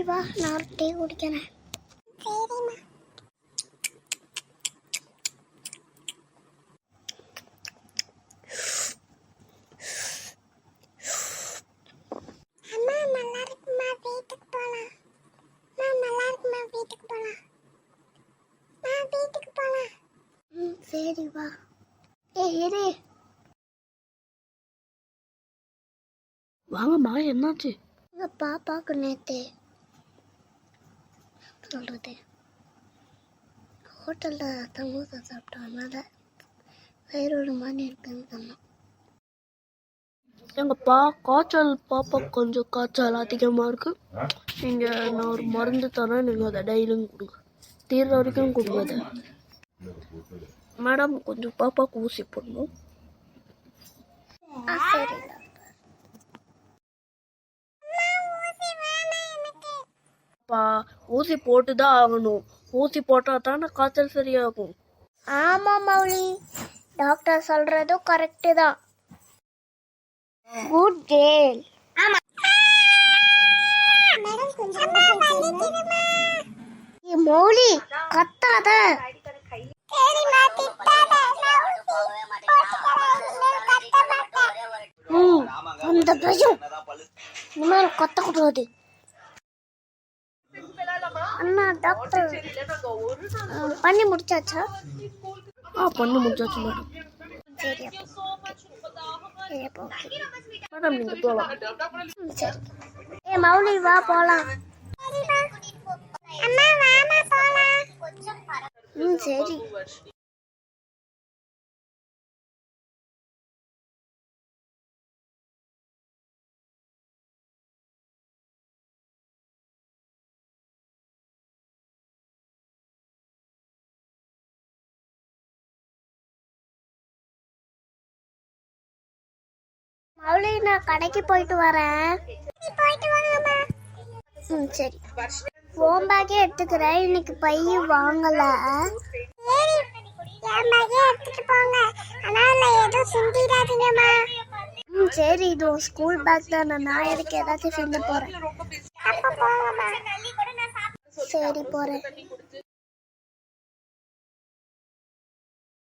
சரி வா, நான் டீ குடிக்கிறேன். சரிம்மா. அம்மா நல்லா இருக்குமா, வீட்டுக்கு போலாம். நல்லா இருக்குமா, வீட்டுக்கு போலாம். வீட்டுக்கு போலாம். சரி வா. இரு. வாங்கம்மா, என்னாச்சு? எங்கள் பாப்பாவுக்கு நேற்று சொல்கிறது ஹோட்டலில் சமோசா சாப்பிட்டதுனால வயிறு ஒரு மாதிரி இருக்குன்னு சொன்னோம். எங்கப்பா காய்ச்சல், பாப்பா கொஞ்சம் காய்ச்சல் அதிகமாக இருக்கு. நான் ஒரு மருந்து தரேன், நீங்கள் அதை டெய்லியும் கொடுங்க. தீர்ற வரைக்கும் கொடுங்க அதை. மேடம், கொஞ்சம் பாப்பாவுக்கு ஊசி போடணும். சரி. ஊசி போட்டு தான் ஆகணும். ஊசி போட்டா தானே காய்ச்சல் சரியாகும். ஆமாம் மௌலி, டாக்டர் சொல்றதும் கரெக்டு தான். Good girl. மௌலி கத்தாத. அந்த பையன் இனிமேல் கத்தக்கூடாது. அண்ணா, டாக்டர் பண்ணி முடிச்சாச்சா? பண்ணி முடிச்சாச்சு மேடம். சரி மேடம், நீங்கள் போகலாம். சரி. மௌலி வா போலாம். சரி. மௌலி, நான் கடைக்கு போயிட்டு வரேன். சரி. உன் பேக்கே எடுத்துக்கிறேன். இன்னைக்கு பை வாங்கல. சரி, இது உன் ஸ்கூல் பேக் தானே. நான் எனக்கு ஏதாச்சும் ஃபில் போறேன். சரி, போறேன்.